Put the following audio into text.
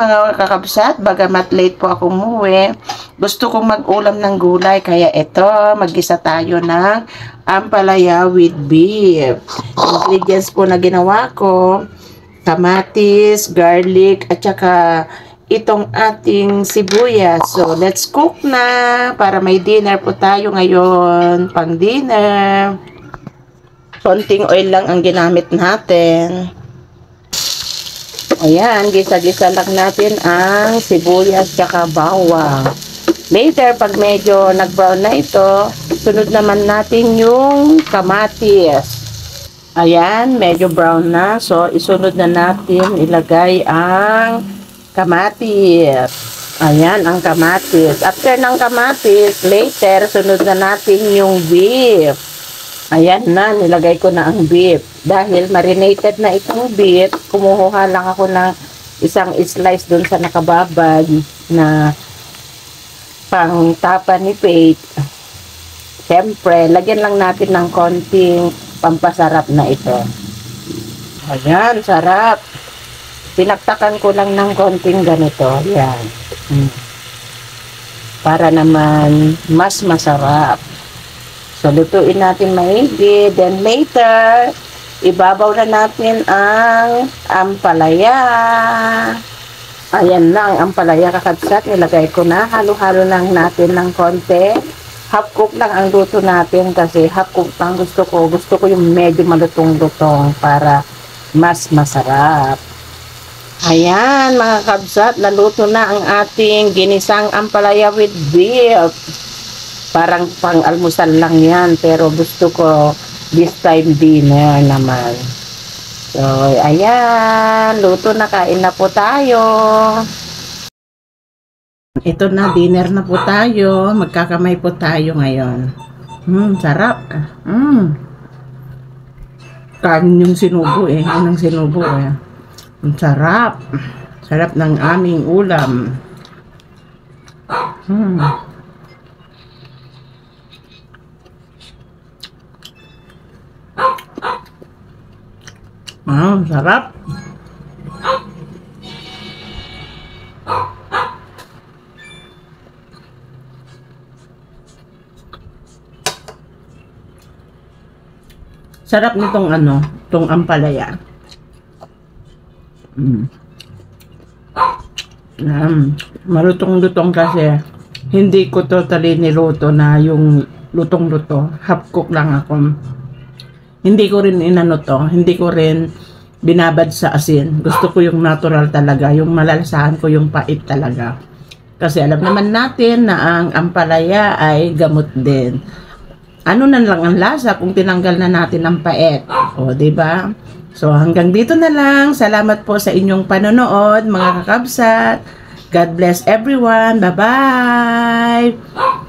mga kakabsat, bagamat late po ako umuwi, gusto kong mag-ulam ng gulay, kaya ito, mag-isa tayo ng ampalaya with beef. Ingredients po na ginawa ko, kamatis, garlic, at saka itong ating sibuyas. So, let's cook na para may dinner po tayo ngayon, pang dinner. Konting oil lang ang ginamit natin. Ayan, gisa-gisa lang natin ang sibuyas tsaka bawang. Later, pag medyo nag-brown na ito, sunod naman natin yung kamatis. Ayan, medyo brown na. So, isunod na natin, ilagay ang kamatis. Ayan, ang kamatis. After ng kamatis, later, sunod na natin yung beef. Ayan na, nilagay ko na ang beef. Dahil marinated na itong beef, kumuha lang ako ng isang slice dun sa nakababad na pang tapa ni Faith. Siyempre, lagyan lang natin ng konting pampasarap na ito. Ayan, sarap. Pinaktakan ko lang ng konting ganito. Ayan. Para naman mas masarap. So, lutuin natin maigi. Then, later, ibabaw na natin ang ampalaya. Ayan na ang ampalaya, kakabsat. Nilagay ko na. Halo-halo lang natin ng konti. Half cook lang ang luto natin kasi half cook lang gusto ko. Gusto ko yung medyo malutong-lutong para mas masarap. Ayan, mga kabsat. Naluto na ang ating ginisang ampalaya with beef. Parang pang-almusal lang yan, pero gusto ko this time dinner naman. So, ayan, luto na, kain na po tayo. Ito na, dinner na po tayo. Magkakamay po tayo ngayon. Sarap. Kanin yung sinubo eh. Anong sinubo eh. Sarap. Sarap ng aming ulam. Sarap. Sarap nitong itong ampalaya. Marutong-lutong kasi hindi ko totally niluto na yung lutong-luto. Half cook lang ako. Hindi ko rin hindi ko rin binabad sa asin. Gusto ko yung natural talaga, yung malalasahan ko yung pait talaga. Kasi alam naman natin na ang ampalaya ay gamot din. Ano na lang ang lasa kung tinanggal na natin ang pait. O, diba? So, hanggang dito na lang. Salamat po sa inyong panonood, mga kakabsat. God bless everyone. Bye-bye!